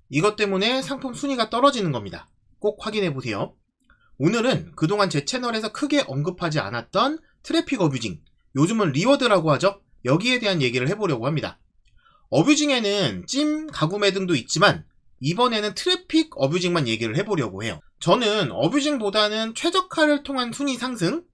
이것 때문에 상품 순위가 떨어지는 겁니다. 꼭 확인해 보세요. 오늘은 그동안 제 채널에서 크게 언급하지 않았던 트래픽 어뷰징, 요즘은 리워드라고 하죠. 여기에 대한 얘기를 해보려고 합니다. 어뷰징에는 찜, 가구매 등도 있지만 이번에는 트래픽 어뷰징만 얘기를 해보려고 해요. 저는 어뷰징보다는 최적화를 통한 순위 상승,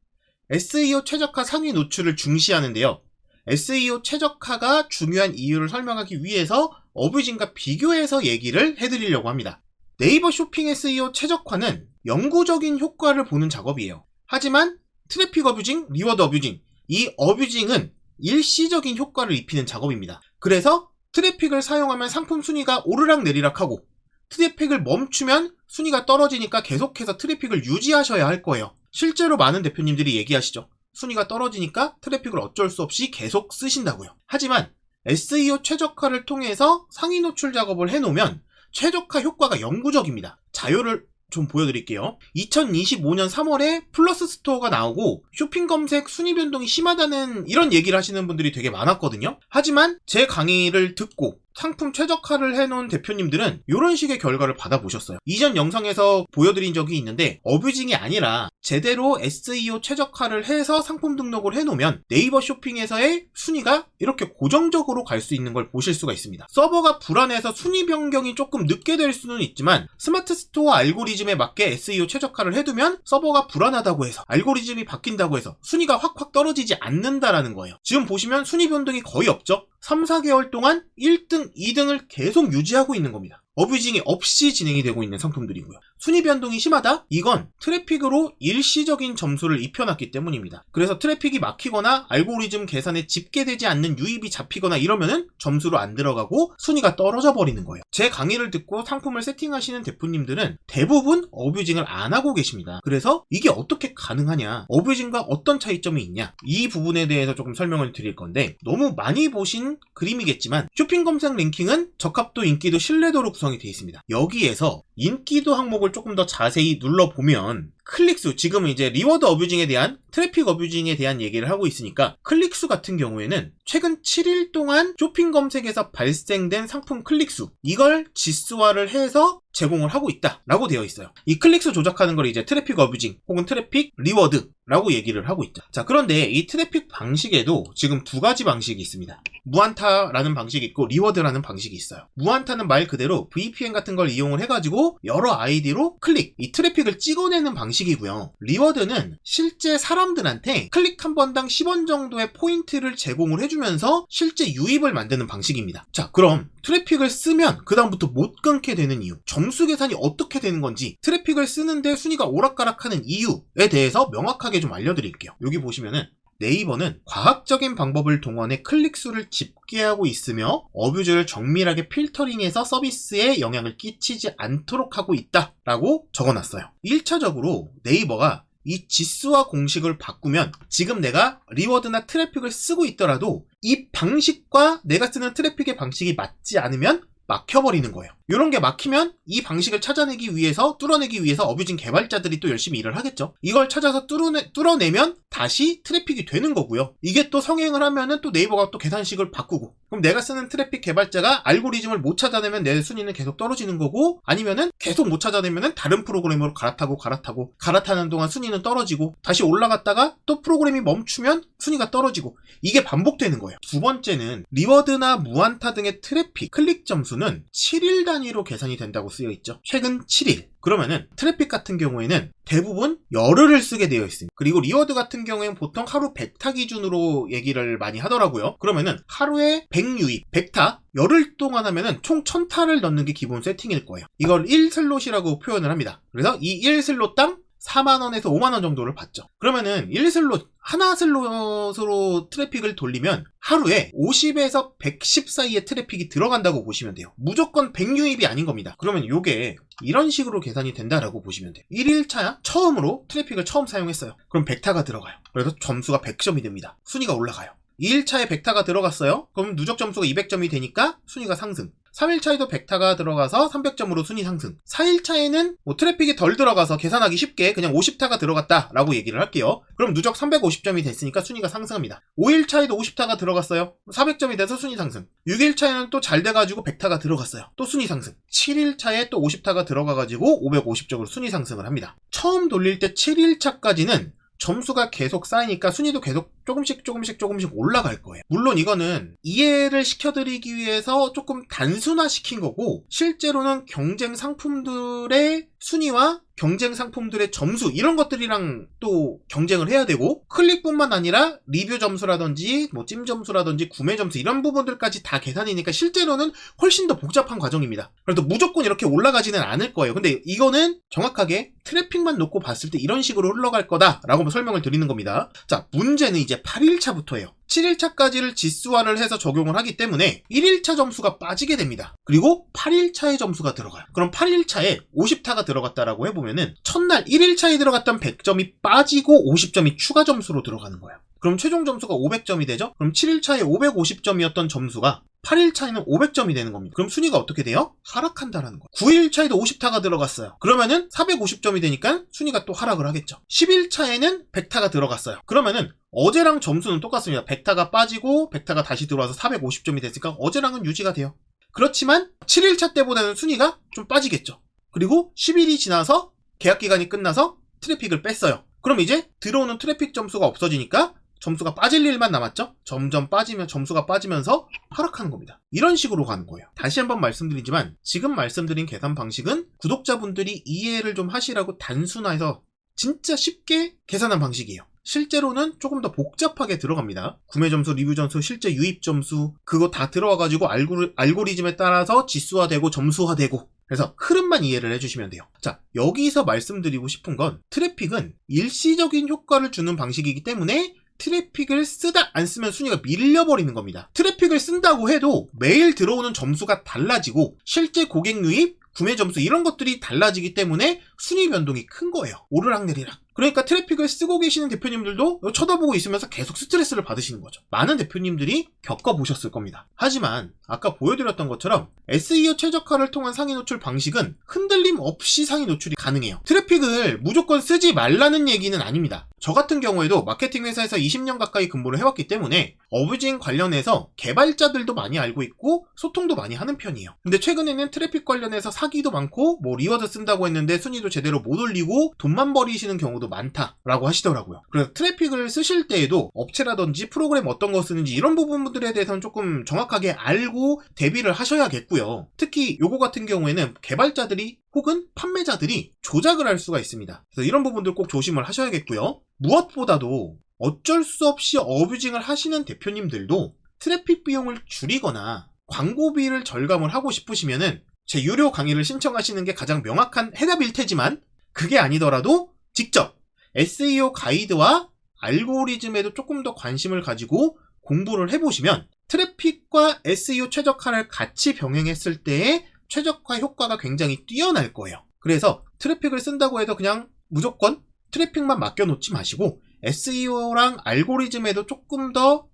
SEO 최적화 상위 노출을 중시하는데요. SEO 최적화가 중요한 이유를 설명하기 위해서 어뷰징과 비교해서 얘기를 해드리려고 합니다. 네이버 쇼핑 SEO 최적화는 영구적인 효과를 보는 작업이에요. 하지만 트래픽 어뷰징, 리워드 어뷰징, 이 어뷰징은 일시적인 효과를 입히는 작업입니다. 그래서 트래픽을 사용하면 상품 순위가 오르락내리락하고 트래픽을 멈추면 순위가 떨어지니까 계속해서 트래픽을 유지하셔야 할 거예요. 실제로 많은 대표님들이 얘기하시죠. 순위가 떨어지니까 트래픽을 어쩔 수 없이 계속 쓰신다고요. 하지만 SEO 최적화를 통해서 상위 노출 작업을 해놓으면 최적화 효과가 영구적입니다. 자료를 좀 보여드릴게요. 2025년 3월에 플러스 스토어가 나오고 쇼핑 검색 순위 변동이 심하다는 이런 얘기를 하시는 분들이 되게 많았거든요. 하지만 제 강의를 듣고 상품 최적화를 해놓은 대표님들은 이런 식의 결과를 받아보셨어요. 이전 영상에서 보여드린 적이 있는데 어뷰징이 아니라 제대로 SEO 최적화를 해서 상품 등록을 해놓으면 네이버 쇼핑에서의 순위가 이렇게 고정적으로 갈 수 있는 걸 보실 수가 있습니다. 서버가 불안해서 순위 변경이 조금 늦게 될 수는 있지만 스마트 스토어 알고리즘에 맞게 SEO 최적화를 해두면 서버가 불안하다고 해서 알고리즘이 바뀐다고 해서 순위가 확확 떨어지지 않는다라는 거예요. 지금 보시면 순위 변동이 거의 없죠. 3, 4개월 동안 1등, 2등을 계속 유지하고 있는 겁니다. 어뷰징이 없이 진행이 되고 있는 상품들이고요. 순위 변동이 심하다? 이건 트래픽으로 일시적인 점수를 입혀놨기 때문입니다. 그래서 트래픽이 막히거나 알고리즘 계산에 집계되지 않는 유입이 잡히거나 이러면은 점수로 안 들어가고 순위가 떨어져 버리는 거예요. 제 강의를 듣고 상품을 세팅하시는 대표님들은 대부분 어뷰징을 안 하고 계십니다. 그래서 이게 어떻게 가능하냐? 어뷰징과 어떤 차이점이 있냐? 이 부분에 대해서 조금 설명을 드릴 건데 너무 많이 보신 그림이겠지만 쇼핑 검색 랭킹은 적합도, 인기도, 신뢰도로 구성이 되어 있습니다. 여기에서 인기도 항목을 조금 더 자세히 눌러보면 클릭수, 지금 이제 리워드 어뷰징에 대한 트래픽 어뷰징에 대한 얘기를 하고 있으니까 클릭수 같은 경우에는 최근 7일 동안 쇼핑 검색에서 발생된 상품 클릭수, 이걸 지수화를 해서 제공을 하고 있다라고 되어 있어요. 이 클릭수 조작하는 걸 이제 트래픽 어뷰징 혹은 트래픽 리워드라고 얘기를 하고 있죠. 자, 그런데 이 트래픽 방식에도 지금 두 가지 방식이 있습니다. 무한타라는 방식이 있고 리워드라는 방식이 있어요. 무한타는 말 그대로 VPN 같은 걸 이용을 해가지고 여러 아이디로 클릭, 이 트래픽을 찍어내는 방식이고요. 리워드는 실제 사람들한테 클릭 한 번당 10원 정도의 포인트를 제공을 해주면서 실제 유입을 만드는 방식입니다. 자, 그럼 트래픽을 쓰면 그 다음부터 못 끊게 되는 이유, 점수 계산이 어떻게 되는 건지, 트래픽을 쓰는데 순위가 오락가락하는 이유에 대해서 명확하게 좀 알려드릴게요. 여기 보시면은 네이버는 과학적인 방법을 동원해 클릭수를 집계하고 있으며 어뷰즈를 정밀하게 필터링해서 서비스에 영향을 끼치지 않도록 하고 있다라고 적어놨어요. 1차적으로 네이버가 이 지수화 공식을 바꾸면 지금 내가 리워드나 트래픽을 쓰고 있더라도 이 방식과 내가 쓰는 트래픽의 방식이 맞지 않으면 막혀버리는 거예요. 이런 게 막히면 이 방식을 찾아내기 위해서, 뚫어내기 위해서 어뷰징 개발자들이 또 열심히 일을 하겠죠. 이걸 찾아서 뚫어내면 다시 트래픽이 되는 거고요. 이게 또 성행을 하면은 또 네이버가 또 계산식을 바꾸고, 그럼 내가 쓰는 트래픽 개발자가 알고리즘을 못 찾아내면 내 순위는 계속 떨어지는 거고, 아니면은 계속 못 찾아내면은 다른 프로그램으로 갈아타는 동안 순위는 떨어지고, 다시 올라갔다가 또 프로그램이 멈추면 순위가 떨어지고, 이게 반복되는 거예요. 두 번째는 리워드나 무한타 등의 트래픽, 클릭 점수는 7일 단위로 계산이 된다고 쓰여 있죠. 최근 7일. 그러면은 트래픽 같은 경우에는 대부분 열흘을 쓰게 되어 있습니다. 그리고 리워드 같은 경우에는 보통 하루 100타 기준으로 얘기를 많이 하더라고요. 그러면은 하루에 100유입, 100타, 열흘 동안 하면은 총 1000타를 넣는 게 기본 세팅일 거예요. 이걸 1슬롯이라고 표현을 합니다. 그래서 이 1슬롯당 4만원에서 5만원 정도를 받죠. 그러면은 1슬롯, 하나 슬롯으로 트래픽을 돌리면 하루에 50에서 110 사이의 트래픽이 들어간다고 보시면 돼요. 무조건 100유입이 아닌 겁니다. 그러면 요게 이런 식으로 계산이 된다라고 보시면 돼요. 1일차야 처음으로 트래픽을 처음 사용했어요. 그럼 100타가 들어가요. 그래서 점수가 100점이 됩니다. 순위가 올라가요. 2일차에 100타가 들어갔어요. 그럼 누적 점수가 200점이 되니까 순위가 상승. 3일차에도 100타가 들어가서 300점으로 순위 상승. 4일차에는 뭐 트래픽이 덜 들어가서 계산하기 쉽게 그냥 50타가 들어갔다라고 얘기를 할게요. 그럼 누적 350점이 됐으니까 순위가 상승합니다. 5일차에도 50타가 들어갔어요. 400점이 돼서 순위 상승. 6일차에는 또 잘 돼가지고 100타가 들어갔어요. 또 순위 상승. 7일차에 또 50타가 들어가가지고 550점으로 순위 상승을 합니다. 처음 돌릴 때 7일차까지는 점수가 계속 쌓이니까 순위도 계속 조금씩 올라갈 거예요. 물론 이거는 이해를 시켜드리기 위해서 조금 단순화시킨 거고, 실제로는 경쟁 상품들의 순위와 경쟁 상품들의 점수 이런 것들이랑 또 경쟁을 해야 되고, 클릭뿐만 아니라 리뷰 점수라든지 뭐 찜 점수라든지 구매 점수 이런 부분들까지 다 계산이니까 실제로는 훨씬 더 복잡한 과정입니다. 그래도 무조건 이렇게 올라가지는 않을 거예요. 근데 이거는 정확하게 트래픽만 놓고 봤을 때 이런 식으로 흘러갈 거다라고 설명을 드리는 겁니다. 자, 문제는 이제 8일차부터예요. 7일차까지를 지수화를 해서 적용을 하기 때문에 1일차 점수가 빠지게 됩니다. 그리고 8일차의 점수가 들어가요. 그럼 8일차에 50타가 들어갔다라고 해보면은 첫날 1일차에 들어갔던 100점이 빠지고 50점이 추가 점수로 들어가는 거예요. 그럼 최종 점수가 500점이 되죠? 그럼 7일차에 550점이었던 점수가 8일차에는 500점이 되는 겁니다. 그럼 순위가 어떻게 돼요? 하락한다라는 거예요. 9일차에도 50타가 들어갔어요. 그러면은 450점이 되니까 순위가 또 하락을 하겠죠. 10일차에는 100타가 들어갔어요. 그러면은 어제랑 점수는 똑같습니다. 100타가 빠지고 100타가 다시 들어와서 450점이 됐으니까 어제랑은 유지가 돼요. 그렇지만 7일차 때보다는 순위가 좀 빠지겠죠. 그리고 10일이 지나서 계약기간이 끝나서 트래픽을 뺐어요. 그럼 이제 들어오는 트래픽 점수가 없어지니까 점수가 빠질 일만 남았죠? 점점 빠지면 점수가 빠지면서 하락하는 겁니다. 이런 식으로 가는 거예요. 다시 한번 말씀드리지만 지금 말씀드린 계산 방식은 구독자분들이 이해를 좀 하시라고 단순화해서 진짜 쉽게 계산한 방식이에요. 실제로는 조금 더 복잡하게 들어갑니다. 구매 점수, 리뷰 점수, 실제 유입 점수 그거 다 들어와가지고 알고리즘에 따라서 지수화되고 점수화되고, 그래서 흐름만 이해를 해주시면 돼요. 자, 여기서 말씀드리고 싶은 건 트래픽은 일시적인 효과를 주는 방식이기 때문에 트래픽을 쓰다 안 쓰면 순위가 밀려버리는 겁니다. 트래픽을 쓴다고 해도 매일 들어오는 점수가 달라지고 실제 고객 유입, 구매 점수 이런 것들이 달라지기 때문에 순위 변동이 큰 거예요. 오르락내리락. 그러니까 트래픽을 쓰고 계시는 대표님들도 쳐다보고 있으면서 계속 스트레스를 받으시는 거죠. 많은 대표님들이 겪어보셨을 겁니다. 하지만 아까 보여드렸던 것처럼 SEO 최적화를 통한 상위 노출 방식은 흔들림 없이 상위 노출이 가능해요. 트래픽을 무조건 쓰지 말라는 얘기는 아닙니다. 저 같은 경우에도 마케팅 회사에서 20년 가까이 근무를 해왔기 때문에 어뷰징 관련해서 개발자들도 많이 알고 있고 소통도 많이 하는 편이에요. 근데 최근에는 트래픽 관련해서 사기도 많고 뭐 리워드 쓴다고 했는데 순위도 제대로 못 올리고 돈만 버리시는 경우도 많다라고 하시더라고요. 그래서 트래픽을 쓰실 때에도 업체라든지 프로그램 어떤 거 쓰는지 이런 부분들에 대해서는 조금 정확하게 알고 대비를 하셔야겠고요. 특히 요거 같은 경우에는 개발자들이 혹은 판매자들이 조작을 할 수가 있습니다. 그래서 이런 부분들 꼭 조심을 하셔야겠고요. 무엇보다도 어쩔 수 없이 어뷰징을 하시는 대표님들도 트래픽 비용을 줄이거나 광고비를 절감을 하고 싶으시면은 제 유료 강의를 신청하시는 게 가장 명확한 해답일 테지만, 그게 아니더라도 직접 SEO 가이드와 알고리즘에도 조금 더 관심을 가지고 공부를 해보시면 트래픽과 SEO 최적화를 같이 병행했을 때의 최적화 효과가 굉장히 뛰어날 거예요. 그래서 트래픽을 쓴다고 해도 그냥 무조건 트래픽만 맡겨놓지 마시고 SEO랑 알고리즘에도 조금 더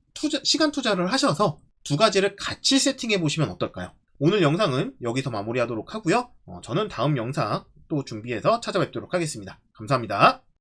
시간 투자를 하셔서 두 가지를 같이 세팅해 보시면 어떨까요? 오늘 영상은 여기서 마무리하도록 하고요. 저는 다음 영상 또 준비해서 찾아뵙도록 하겠습니다. 감사합니다.